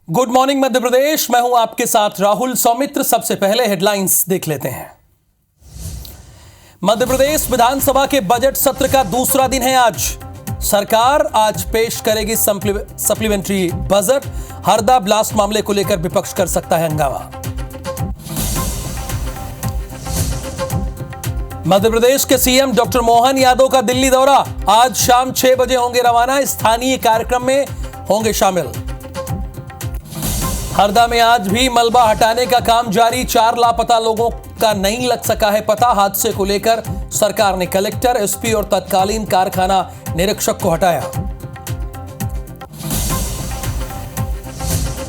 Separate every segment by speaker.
Speaker 1: Good morning Madhya Pradesh. मैं हूं आपके साथ राहुल सौमित्र। सबसे पहले हेडलाइंस देख लेते हैं। मध्य प्रदेश विधानसभा के बजट सत्र का दूसरा दिन है आज। सरकार आज पेश करेगी सप्लीमेंट्री बजट। हरदा ब्लास्ट मामले को लेकर विपक्ष कर सकता है हंगामा। मध्य प्रदेश के सीएम डॉक्टर मोहन यादव का दिल्ली दौरा। आज शाम 6 बजे होंगे रवाना। स्थानीय कार्यक्रम में होंगे शामिल। हरदा में आज भी मलबा हटाने का काम जारी। 4 लापता लोगों का नहीं लग सका है पता। हादसे को लेकर सरकार ने कलेक्टर, एसपी और तत्कालीन कारखाना निरीक्षक को हटाया।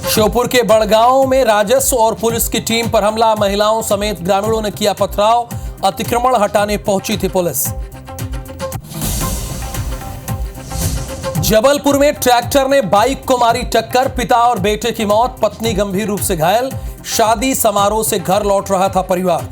Speaker 1: श्योपुर के बड़गांव में राजस्व और पुलिस की टीम पर हमला। महिलाओं समेत ग्रामीणों ने किया पथराव। अतिक्रमण हटाने पहुंची थी पुलिस। जबलपुर में ट्रैक्टर ने बाइक को मारी टक्कर। पिता और बेटे की मौत, पत्नी गंभीर रूप से घायल। शादी समारोह से घर लौट रहा था परिवार।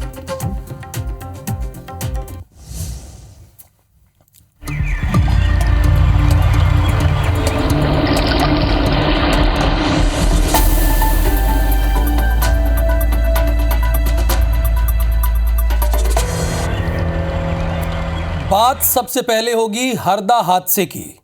Speaker 1: बात सबसे पहले होगी हरदा हादसे की।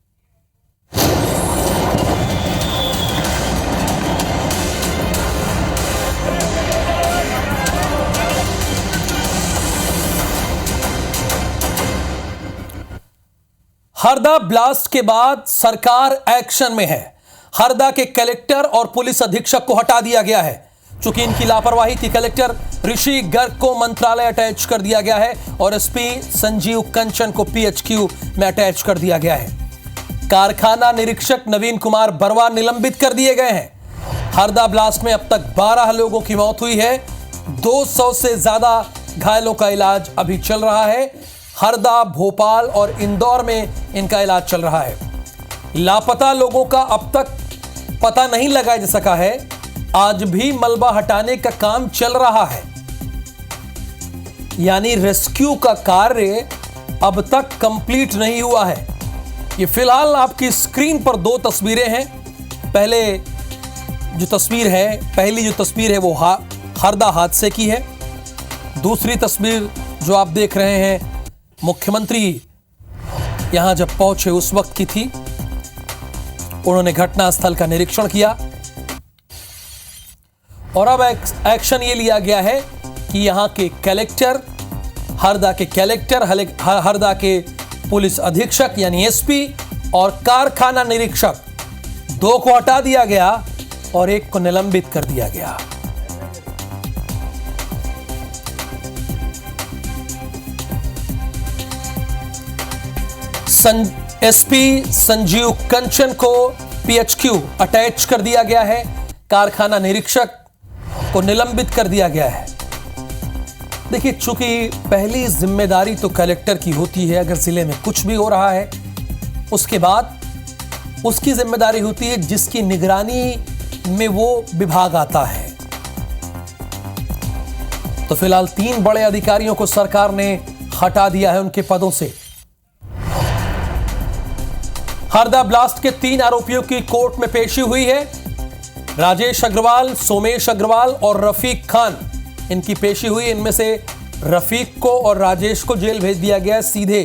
Speaker 1: हरदा ब्लास्ट के बाद सरकार एक्शन में है। हरदा के कलेक्टर और पुलिस अधीक्षक को हटा दिया गया है। चूंकि इनकी लापरवाही थी, कलेक्टर ऋषि गर्ग को मंत्रालय अटैच कर दिया गया है और एसपी संजीव कंचन को पीएचक्यू में अटैच कर दिया गया है। कारखाना निरीक्षक नवीन कुमार बरवा निलंबित कर दिए गए हैं। हरदा ब्लास्ट में अब तक 12 लोगों की मौत हुई है। 200 से ज्यादा घायलों का इलाज अभी चल रहा है। हरदा, भोपाल और इंदौर में इनका इलाज चल रहा है। लापता लोगों का अब तक पता नहीं लगाया जा सका है। आज भी मलबा हटाने का काम चल रहा है, यानी रेस्क्यू का कार्य अब तक कंप्लीट नहीं हुआ है। ये फिलहाल आपकी स्क्रीन पर 2 तस्वीरें हैं। पहली जो तस्वीर है वो हरदा हादसे की है। दूसरी तस्वीर जो आप देख रहे हैं, मुख्यमंत्री यहां जब पहुंचे उस वक्त की थी। उन्होंने घटनास्थल का निरीक्षण किया और अब एक्शन ये लिया गया है कि यहां के कलेक्टर, हरदा के पुलिस अधीक्षक यानी एसपी और कारखाना निरीक्षक, 2 को हटा दिया गया और 1 को निलंबित कर दिया गया। एसपी संजीव कंचन को पीएचक्यू अटैच कर दिया गया है। कारखाना निरीक्षक को निलंबित कर दिया गया है। देखिए, चूंकि पहली जिम्मेदारी तो कलेक्टर की होती है। अगर जिले में कुछ भी हो रहा है उसके बाद उसकी जिम्मेदारी होती है जिसकी निगरानी में वो विभाग आता है। तो फिलहाल 3 बड़े अधिकारियों को सरकार ने हटा दिया है उनके पदों से। हरदा ब्लास्ट के 3 आरोपियों की कोर्ट में पेशी हुई है। राजेश अग्रवाल, सोमेश अग्रवाल और रफीक खान, इनकी पेशी हुई। इनमें से रफीक को और राजेश को जेल भेज दिया गया सीधे,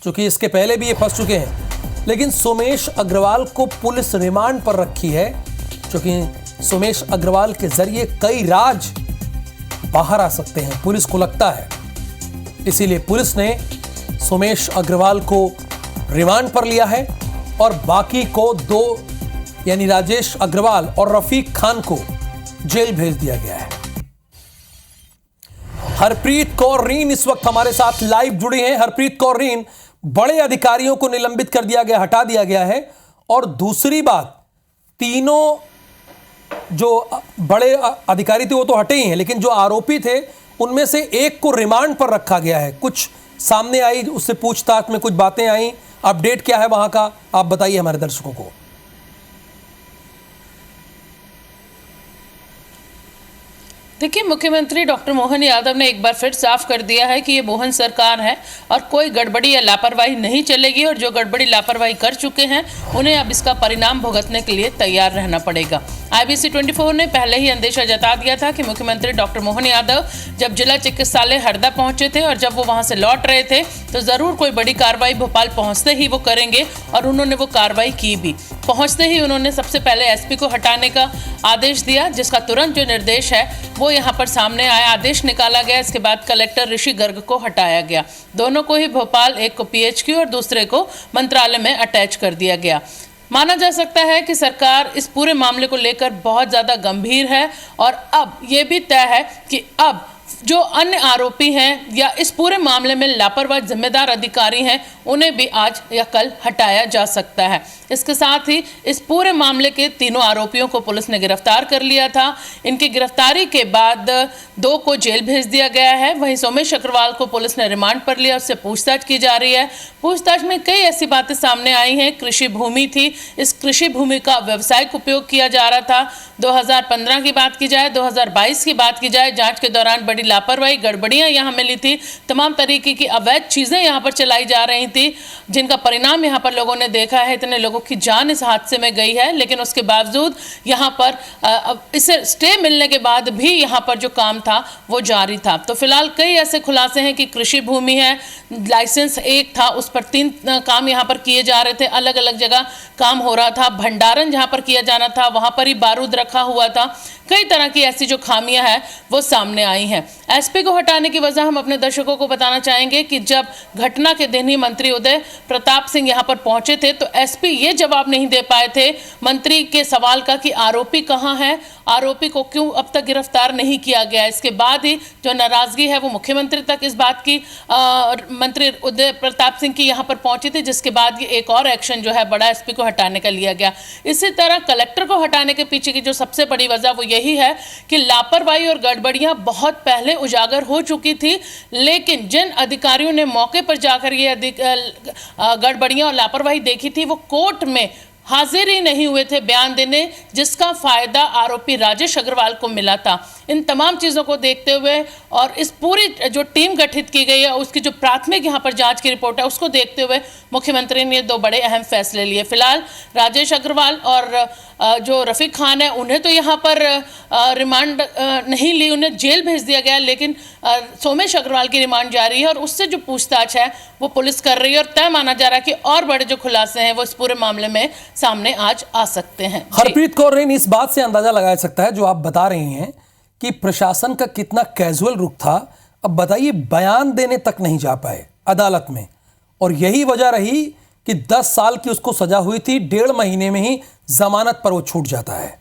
Speaker 1: क्योंकि इसके पहले भी ये फंस चुके हैं। लेकिन सोमेश अग्रवाल को पुलिस रिमांड पर रखी है, क्योंकि सोमेश अग्रवाल के जरिए कई राज बाहर आ सकते हैं, पुलिस को लगता है। इसीलिए पुलिस ने सोमेश अग्रवाल को रिमांड पर लिया है और बाकी को 2 यानी राजेश अग्रवाल और रफीक खान को जेल भेज दिया गया है। हरप्रीत कौर रीन इस वक्त हमारे साथ लाइव जुड़ी हैं। हरप्रीत कौर रीन, बड़े अधिकारियों को निलंबित कर दिया गया, हटा दिया गया है। और दूसरी बात, तीनों जो बड़े अधिकारी थे वो तो हटे ही हैं, लेकिन जो आरोपी थे उनमें से 1 को रिमांड पर रखा गया है। कुछ सामने आई, उससे पूछताछ में कुछ बातें आई। अपडेट क्या है वहां का, आप बताइए हमारे दर्शकों को।
Speaker 2: देखिए, मुख्यमंत्री डॉक्टर मोहन यादव ने एक बार फिर साफ कर दिया है कि ये मोहन सरकार है और कोई गड़बड़ी या लापरवाही नहीं चलेगी, और जो गड़बड़ी लापरवाही कर चुके हैं उन्हें अब इसका परिणाम भुगतने के लिए तैयार रहना पड़ेगा। IBC 24 ने पहले ही अंदेशा जता दिया था कि मुख्यमंत्री डॉक्टर मोहन यादव जब जिला चिकित्सालय हरदा पहुंचे थे और जब वो वहां से लौट रहे थे तो जरूर कोई बड़ी कार्रवाई भोपाल पहुंचते ही वो करेंगे, और उन्होंने वो कार्रवाई की भी। पहुंचते ही उन्होंने सबसे पहले SP को हटाने का आदेश दिया, जिसका तुरंत जो निर्देश है वो यहाँ पर सामने आया। आदेश निकाला गया। इसके बाद कलेक्टर ऋषि गर्ग को हटाया गया। दोनों को ही भोपाल, एक को PHQ और दूसरे को मंत्रालय में अटैच कर दिया गया। माना जा सकता है कि सरकार इस पूरे मामले को लेकर बहुत ज़्यादा गंभीर है, और अब ये भी तय है कि अब जो अन्य आरोपी हैं या इस पूरे मामले में लापरवाह जिम्मेदार अधिकारी हैं उन्हें भी आज या कल हटाया जा सकता है। इसके साथ ही इस पूरे मामले के तीनों आरोपियों को पुलिस ने गिरफ्तार कर लिया था। इनकी गिरफ्तारी के बाद 2 को जेल भेज दिया गया है। वहीं सोमेश अग्रवाल को पुलिस ने रिमांड पर लिया, उससे पूछताछ की जा रही है। पूछताछ में कई ऐसी बातें सामने आई हैं। कृषि भूमि थी, इस कृषि भूमि का व्यावसायिक उपयोग किया जा रहा था। 2015 की बात की जाए, 2022 की बात की जाए, जांच के दौरान बड़ी लापरवाही, गड़बड़ियां यहां मिली थी। तमाम तरीके की अवैध चीजें यहां पर चलाई जा रही थी, जिनका परिणाम यहां पर लोगों ने देखा है। इतने लोगों की जान इस हादसे में गई है, लेकिन उसके बावजूद यहां पर इसे स्टे मिलने के बाद भी यहां पर जो काम था वो जारी था। तो फिलहाल कई ऐसे खुलासे हैं कि कृषि भूमि है, लाइसेंस 1 था, उस पर 3 काम यहां पर किए जा रहे थे। अलग अलग जगह काम हो रहा था। भंडारण जहां पर किया जाना था वहां पर ही बारूद रखा हुआ था। कई तरह की ऐसी जो खामियां हैं वो सामने आई हैं। SP को हटाने की वजह हम अपने दर्शकों को बताना चाहेंगे कि जब घटना के दिन ही मंत्री उदय प्रताप सिंह यहां पर पहुंचे थे तो SP ये जवाब नहीं दे पाए थे मंत्री के सवाल का कि आरोपी कहां है, आरोपी को क्यों अब तक गिरफ्तार नहीं किया गया। इसके बाद ही जो नाराजगी है वो मुख्यमंत्री तक इस बात की मंत्री उदय प्रताप सिंह की यहां पर पहुंची थी, जिसके बाद ये एक और एक्शन जो है बड़ा SP को हटाने का लिया गया। इसी तरह कलेक्टर को हटाने के पीछे की जो सबसे बड़ी वजह वो यही है कि लापरवाही और गड़बड़ियां बहुत पहले उजागर हो चुकी थी, लेकिन जिन अधिकारियों ने मौके पर जाकर ये गड़बड़ियां और लापरवाही देखी थी वो कोर्ट में हाजिर ही नहीं हुए थे बयान देने, जिसका फायदा आरोपी राजेश अग्रवाल को मिला था। इन तमाम चीज़ों को देखते हुए और इस पूरी जो टीम गठित की गई है उसकी जो प्राथमिक यहाँ पर जांच की रिपोर्ट है उसको देखते हुए मुख्यमंत्री ने 2 बड़े अहम फैसले लिए। फिलहाल राजेश अग्रवाल और जो रफीक खान है उन्हें तो यहाँ पर रिमांड नहीं ली, उन्हें जेल भेज दिया गया, लेकिन सोमेश अग्रवाल की रिमांड जारी है और उससे जो पूछताछ है वो पुलिस कर रही है, और तय माना जा रहा है कि और बड़े जो खुलासे हैं वो इस पूरे मामले में सामने आज आ सकते हैं।
Speaker 1: हरप्रीत कौर ने इस बात से अंदाजा लगाया सकता है जो आप बता रही हैं कि प्रशासन का कितना कैजुअल रुख था। अब बताइए, बयान देने तक नहीं जा पाए अदालत में, और यही वजह रही कि 10 साल की उसको सजा हुई थी, 1.5 महीने में ही जमानत पर वो छूट जाता है।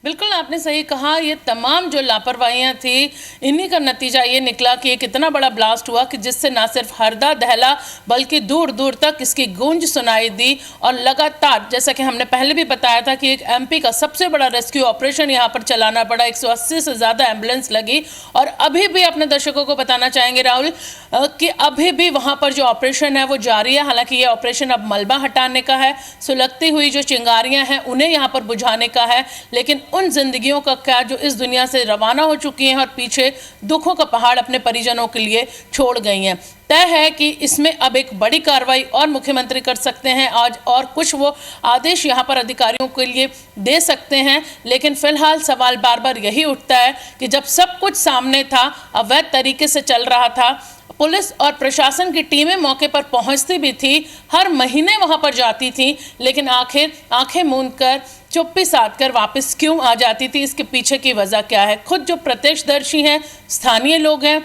Speaker 2: बिल्कुल आपने सही कहा। ये तमाम जो लापरवाहियां थी इन्हीं का नतीजा ये निकला कि एक इतना बड़ा ब्लास्ट हुआ कि जिससे ना सिर्फ हरदा दहला बल्कि दूर दूर तक इसकी गूंज सुनाई दी। और लगातार जैसा कि हमने पहले भी बताया था कि एक MP का सबसे बड़ा रेस्क्यू ऑपरेशन यहाँ पर चलाना पड़ा। 180 से ज़्यादा एम्बुलेंस लगी, और अभी भी अपने दर्शकों को बताना चाहेंगे राहुल कि अभी भी वहाँ पर जो ऑपरेशन है वो जारी है। हालांकि ये ऑपरेशन अब मलबा हटाने का है, सुलगती हुई जो चिंगारियाँ हैं उन्हें यहाँ पर बुझाने का है, लेकिन उन जिंदगियों का क्या जो इस दुनिया से रवाना हो चुकी हैं और पीछे दुखों का पहाड़ अपने परिजनों के लिए छोड़ गई हैं। तय है कि इसमें अब एक बड़ी कार्रवाई और मुख्यमंत्री कर सकते हैं आज, और कुछ वो आदेश यहाँ पर अधिकारियों के लिए दे सकते हैं। लेकिन फिलहाल सवाल बार बार यही उठता है कि जब सब कुछ सामने था, अवैध तरीके से चल रहा था, पुलिस और प्रशासन की टीमें मौके पर पहुंचती भी थी, हर महीने वहां पर जाती थी, लेकिन आखिर आंखें मूंद कर चुप्पी साध कर वापस क्यों आ जाती थी। इसके पीछे की वजह क्या है? खुद जो प्रत्यक्षदर्शी हैं, स्थानीय लोग हैं,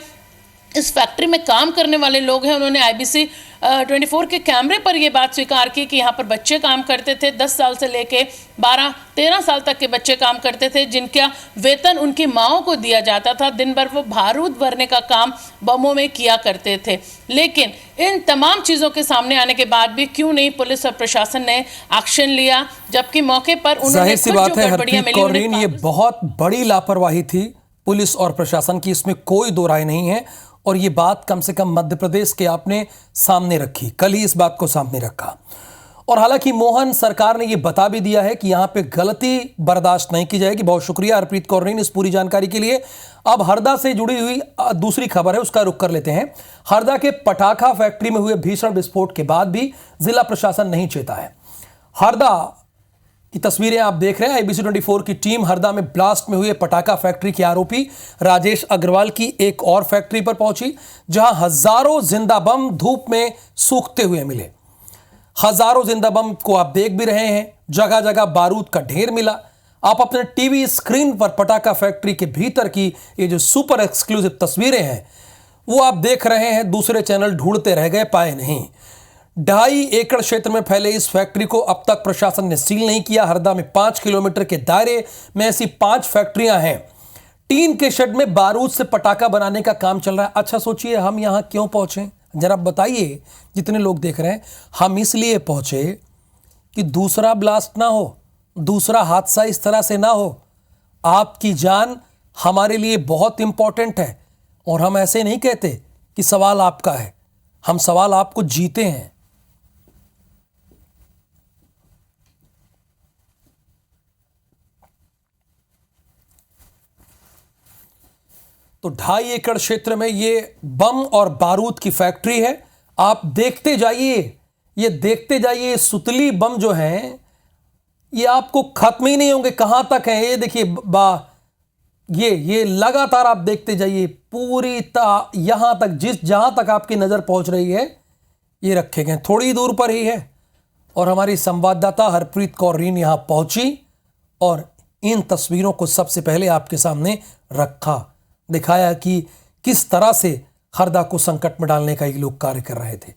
Speaker 2: इस फैक्ट्री में काम करने वाले लोग हैं, उन्होंने IBC 24 के कैमरे पर यह बात स्वीकार की कि यहाँ पर बच्चे काम करते थे। 10 साल से लेके 12-13 साल तक के बच्चे काम करते थे, जिनका वेतन उनकी माओं को दिया जाता था। दिन भर वो बारूद भरने का काम बमों में किया करते थे। लेकिन इन तमाम चीज़ों के सामने आने के बाद भी क्यों नहीं पुलिस और प्रशासन ने एक्शन लिया, जबकि मौके पर उन्होंने कुछ जो गड़बड़ियां मिली उन्हें।
Speaker 1: ये बहुत बड़ी लापरवाही थी पुलिस और प्रशासन की, इसमें कोई दो राय नहीं है, और ये बात कम से कम मध्य प्रदेश के आपने सामने रखी, कल ही इस बात को सामने रखा। और हालांकि मोहन सरकार ने यह बता भी दिया है कि यहां पे गलती बर्दाश्त नहीं की जाएगी। बहुत शुक्रिया हरप्रीत कौर ने इस पूरी जानकारी के लिए। अब हरदा से जुड़ी हुई दूसरी खबर है, उसका रुख कर लेते हैं। हरदा के पटाखा फैक्ट्री में हुए भीषण विस्फोट के बाद भी जिला प्रशासन नहीं चेता है। हरदा की तस्वीरें आप देख रहे हैं। ABC 24 की टीम हरदा में ब्लास्ट में हुए पटाखा फैक्ट्री के आरोपी राजेश अग्रवाल की एक और फैक्ट्री पर पहुंची, जहां हजारों जिंदा बम धूप में सूखते हुए मिले। हजारों जिंदा बम को आप देख भी रहे हैं, जगह जगह बारूद का ढेर मिला। आप अपने टीवी स्क्रीन पर पटाखा फैक्ट्री के भीतर की ये जो सुपर एक्सक्लूसिव तस्वीरें हैं वो आप देख रहे हैं। दूसरे चैनल ढूंढते रह गए, पाए नहीं। 2.5 एकड़ क्षेत्र में फैले इस फैक्ट्री को अब तक प्रशासन ने सील नहीं किया। हरदा में 5 किलोमीटर के दायरे में ऐसी 5 फैक्ट्रियां हैं। टीन के शेड में बारूद से पटाखा बनाने का काम चल रहा है। अच्छा सोचिए, हम यहां क्यों पहुंचे जरा बताइए। जितने लोग देख रहे हैं, हम इसलिए पहुंचे कि दूसरा ब्लास्ट ना हो, दूसरा हादसा इस तरह से ना हो। आपकी जान हमारे लिए बहुत इंपॉर्टेंट है और हम ऐसे नहीं कहते कि सवाल आपका है, हम सवाल आपको जीते हैं। तो 2.5 एकड़ क्षेत्र में ये बम और बारूद की फैक्ट्री है। आप देखते जाइए, ये देखते जाइए। सुतली बम जो हैं ये आपको खत्म ही नहीं होंगे, कहां तक है ये देखिए। ये लगातार आप देखते जाइए, पूरी यहां तक जहां तक आपकी नजर पहुंच रही है ये रखे गए, थोड़ी दूर पर ही है। और हमारी संवाददाता हरप्रीत कौर यहां पहुंची और इन तस्वीरों को सबसे पहले आपके सामने रखा, दिखाया कि किस तरह से हरदा को संकट में डालने का ये लोग कार्य कर रहे थे।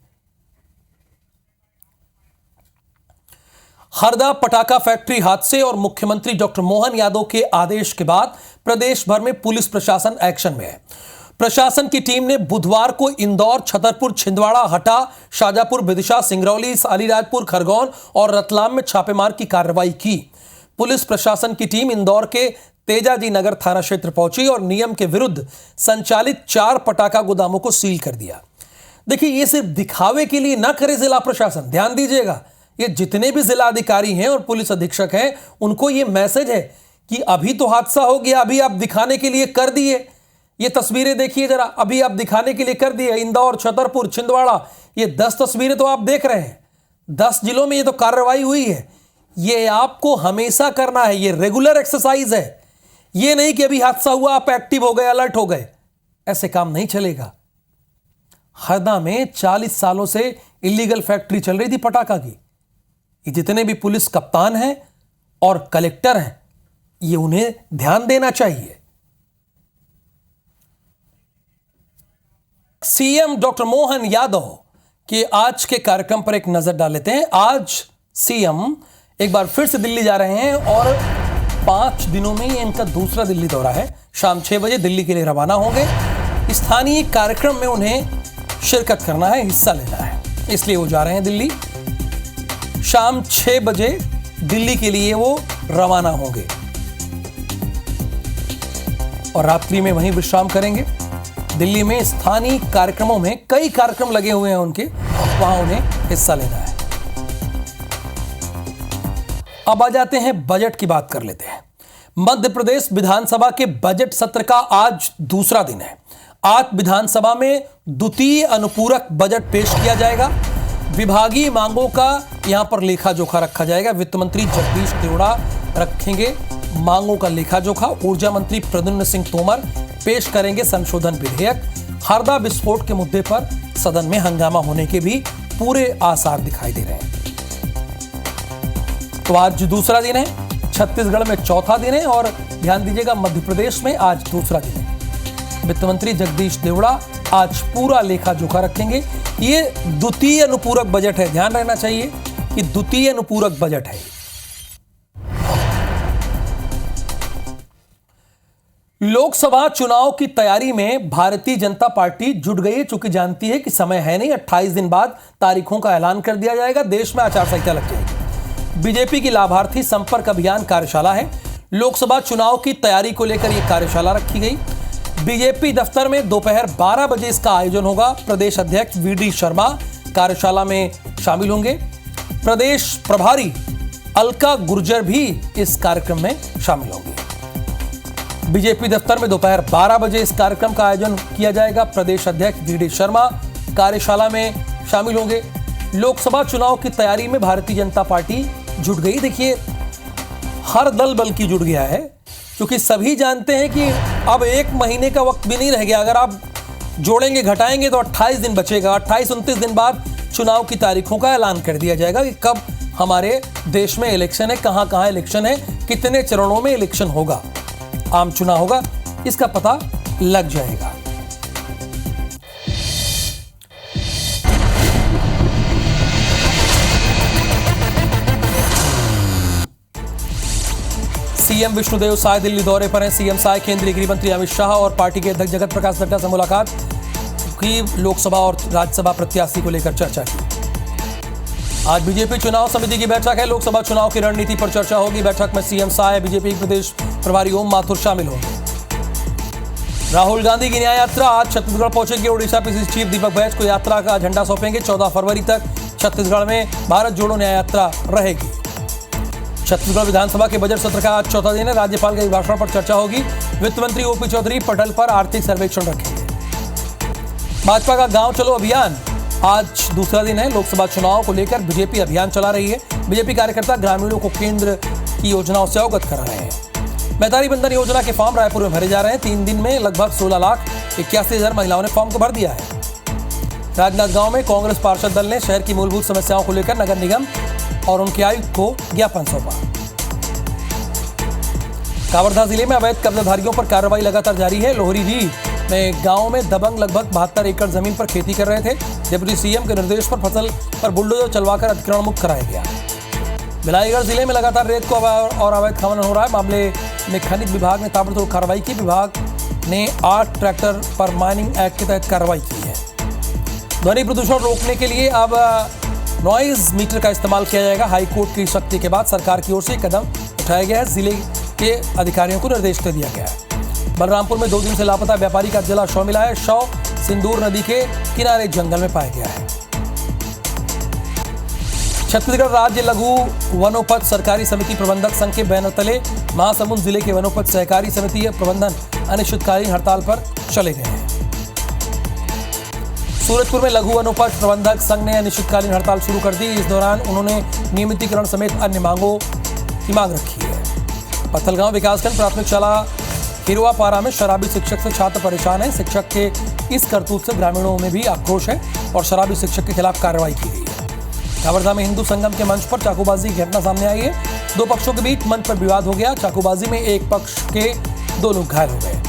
Speaker 1: हरदा पटाखा फैक्ट्री हादसे और मुख्यमंत्री डॉक्टर मोहन यादव के आदेश के बाद प्रदेश भर में पुलिस प्रशासन एक्शन में है। प्रशासन की टीम ने बुधवार को इंदौर, छतरपुर, छिंदवाड़ा, हटा, शाजापुर, विदिशा, सिंगरौली, अलीराजपुर, खरगोन और रतलाम में छापेमार की कार्रवाई की। पुलिस प्रशासन की टीम इंदौर के तेजाजी नगर थाना क्षेत्र पहुंची और नियम के विरुद्ध संचालित 4 पटाखा गोदामों को सील कर दिया। देखिए, ये सिर्फ दिखावे के लिए ना करे जिला प्रशासन, ध्यान दीजिएगा। ये जितने भी जिला अधिकारी हैं और पुलिस अधीक्षक हैं, उनको ये मैसेज है कि अभी तो हादसा हो गया, अभी आप दिखाने के लिए कर दिए। ये तस्वीरें देखिए जरा, अभी आप दिखाने के लिए कर दिए। इंदौर, छतरपुर, छिंदवाड़ा, ये 10 तस्वीरें तो आप देख रहे हैं। 10 जिलों में ये तो कार्रवाई हुई है। ये आपको हमेशा करना है, ये रेगुलर एक्सरसाइज है। ये नहीं कि अभी हादसा हुआ आप एक्टिव हो गए, अलर्ट हो गए, ऐसे काम नहीं चलेगा। हरदा में 40 सालों से इलीगल फैक्ट्री चल रही थी पटाखा की। ये जितने भी पुलिस कप्तान हैं और कलेक्टर हैं, ये उन्हें ध्यान देना चाहिए। सीएम डॉक्टर मोहन यादव के आज के कार्यक्रम पर एक नजर डाल लेते हैं। आज सीएम एक बार फिर से दिल्ली जा रहे हैं और 5 दिनों में ये इनका दूसरा दिल्ली दौरा है। शाम 6 बजे दिल्ली के लिए रवाना होंगे। स्थानीय कार्यक्रम में उन्हें शिरकत करना है, हिस्सा लेना है, इसलिए वो जा रहे हैं दिल्ली। शाम 6 बजे दिल्ली के लिए वो रवाना होंगे और रात्रि में वहीं विश्राम करेंगे। दिल्ली में स्थानीय कार्यक्रमों में कई कार्यक्रम लगे हुए हैं उनके, वहां उन्हें हिस्सा लेना है। अब आ जाते हैं बजट की बात कर लेते हैं। मध्य प्रदेश विधानसभा के बजट सत्र का आज दूसरा दिन है। आज विधानसभा में द्वितीय अनुपूरक बजट पेश किया जाएगा। विभागीय मांगों का यहां पर लेखा जोखा रखा जाएगा। वित्त मंत्री जगदीश देवड़ा रखेंगे मांगों का लेखा जोखा। ऊर्जा मंत्री प्रद्युम्न सिंह तोमर पेश करेंगे संशोधन विधेयक। हरदा विस्फोट के मुद्दे पर सदन में हंगामा होने के भी पूरे आसार दिखाई दे रहे हैं। तो आज दूसरा दिन है, छत्तीसगढ़ में चौथा दिन है और ध्यान दीजिएगा मध्य प्रदेश में आज दूसरा दिन है। वित्त मंत्री जगदीश देवड़ा आज पूरा लेखा जोखा रखेंगे। ये द्वितीय अनुपूरक बजट है, ध्यान रहना चाहिए कि द्वितीय अनुपूरक बजट है। लोकसभा चुनाव की तैयारी में भारतीय जनता पार्टी जुट गई है, चूंकि जानती है कि समय है नहीं, 28 दिन बाद तारीखों का ऐलान कर दिया जाएगा, देश में आचार संहिता लग जाएगी। बीजेपी की लाभार्थी संपर्क अभियान कार्यशाला है। लोकसभा चुनाव की तैयारी को लेकर यह कार्यशाला रखी गई। बीजेपी दफ्तर में दोपहर 12 बजे इसका आयोजन होगा। प्रदेश अध्यक्ष वीडी शर्मा कार्यशाला में शामिल होंगे। प्रदेश प्रभारी अलका गुर्जर भी इस कार्यक्रम में शामिल होंगी। बीजेपी दफ्तर में दोपहर 12 बजे इस कार्यक्रम का आयोजन किया जाएगा। प्रदेश अध्यक्ष वी.डी. शर्मा कार्यशाला में शामिल होंगे। लोकसभा चुनाव की तैयारी में भारतीय जनता पार्टी जुट गई। देखिए, हर दल बल्कि जुट गया है, क्योंकि सभी जानते हैं कि अब एक महीने का वक्त भी नहीं रह गया। अगर आप जोड़ेंगे घटाएंगे तो 28 दिन बचेगा। 28-29 दिन बाद चुनाव की तारीखों का ऐलान कर दिया जाएगा कि कब हमारे देश में इलेक्शन है, कहां कहां इलेक्शन है, कितने चरणों में इलेक्शन होगा, आम चुनाव होगा, इसका पता लग जाएगा। सीएम विष्णुदेव साय दिल्ली दौरे पर हैं। सीएम साय केंद्रीय गृह मंत्री अमित शाह और पार्टी के अध्यक्ष जगत प्रकाश नड्डा से मुलाकात की। लोकसभा और राज्यसभा प्रत्याशी को लेकर चर्चा की। आज बीजेपी चुनाव समिति की बैठक है। लोकसभा चुनाव की रणनीति पर चर्चा होगी। बैठक में सीएम साय, बीजेपी प्रदेश प्रभारी ओम माथुर शामिल होंगे। राहुल गांधी की न्याय यात्रा आज छत्तीसगढ़ पहुंचेगी। ओडिशा पीसीसी चीफ दीपक बैज को यात्रा का झंडा सौंपेंगे। 14 फरवरी तक छत्तीसगढ़ में भारत जोड़ो न्याय यात्रा रहेगी। छत्तीसगढ़ विधानसभा के बजट सत्र का आज चौथा दिन है। राज्यपाल के अभिभाषण पर चर्चा होगी। वित्त मंत्री ओपी चौधरी पटल पर आर्थिक सर्वेक्षण रखेंगे। भाजपा का गांव चलो अभियान आज दूसरा दिन है। लोकसभा चुनाव को लेकर बीजेपी अभियान चला रही है। बीजेपी कार्यकर्ता ग्रामीणों को केंद्र की योजनाओं से अवगत करा रहे हैं। मैदारी बंधन योजना के फॉर्म रायपुर में भरे जा रहे हैं। 3 दिन में लगभग 16,81,000 महिलाओं ने फॉर्म को भर दिया है। राजनांदगांव में कांग्रेस पार्षद दल ने शहर की मूलभूत समस्याओं को लेकर नगर निगम और उनके आयुक्त को ज्ञापन सौंपा। कवर्धा जिले में अवैध कब्जाधारियों पर कार्रवाई लगातार जारी है। लोहरीडीह में गांव में दबंग लगभग 72 एकड़ जमीन पर खेती कर रहे थे। डिप्टी सीएम के निर्देश पर फसल पर बुलडोजर चलवाकर अतिक्रमण मुक्त कराया गया। बिलाईगढ़ जिले में लगातार रेत को और अवैध खनन हो रहा है। मामले में खनिज विभाग ने ताबड़तोड़ कार्रवाई की। विभाग ने 8 ट्रैक्टर पर माइनिंग एक्ट के तहत कार्रवाई की है। ध्वनि प्रदूषण रोकने के लिए अब नॉइज मीटर का इस्तेमाल किया जाएगा। हाईकोर्ट की सख्ती के बाद सरकार की ओर से कदम उठाया गया है। जिले के अधिकारियों को निर्देश दे दिया गया है। बलरामपुर में 2 दिन से लापता व्यापारी का जला शव मिला है। शव सिंदूर नदी के किनारे जंगल में पाया गया है। छत्तीसगढ़ राज्य लघु वनोपज सहकारी समिति प्रबंधक संघ के बैनर तले महासमुंद जिले के वनोपज सहकारी समिति प्रबंधन अनिश्चितकालीन हड़ताल पर चले गए हैं। सूरजपुर में लघु वनोपज प्रबंधक संघ ने अनिश्चितकालीन हड़ताल शुरू कर दी। इस दौरान उन्होंने नियमितीकरण समेत अन्य मांगों की मांग रखी है। पत्थलगांव विकासखंड प्राथमिक शाला हिरवापारा में शराबी शिक्षक से छात्र परेशान है। शिक्षक के इस करतूत से ग्रामीणों में भी आक्रोश है और शराबी शिक्षक के खिलाफ कार्रवाई की गई है। कवर्धा में हिंदू संगम के मंच पर चाकूबाजी की घटना सामने आई है। 2 पक्षों के बीच मंच पर विवाद हो गया। चाकूबाजी में एक पक्ष के 2 लोग घायल हो गए।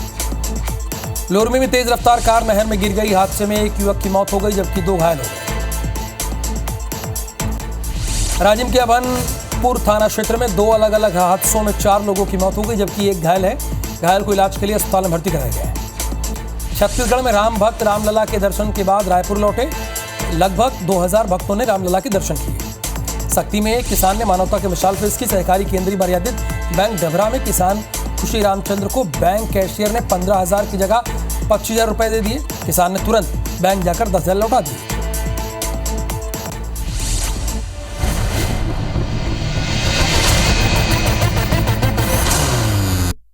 Speaker 1: लोरमी में तेज रफ्तार कार नहर में गिर गई। हादसे में एक युवक की मौत हो गई जबकि 2 घायल हो गए। राजिम के अभनपुर थाना क्षेत्र में 2 अलग अलग हादसों में 4 लोगों की मौत हो गई जबकि एक घायल है। घायल को इलाज के लिए अस्पताल में भर्ती कराया गया है। छत्तीसगढ़ में राम भक्त रामलला के दर्शन के बाद रायपुर लौटे। लगभग 2000 भक्तों ने रामलला के दर्शन किए। सक्ती में एक किसान ने मानवता के मिसाल पेश की। सहकारी केंद्रीय मर्यादित बैंक डभरा में किसान खुशी रामचंद्र को बैंक कैशियर ने 15,000 की जगह 25,000 रुपए दे दिए। किसान ने तुरंत बैंक जाकर 10,000 लौटा दिए।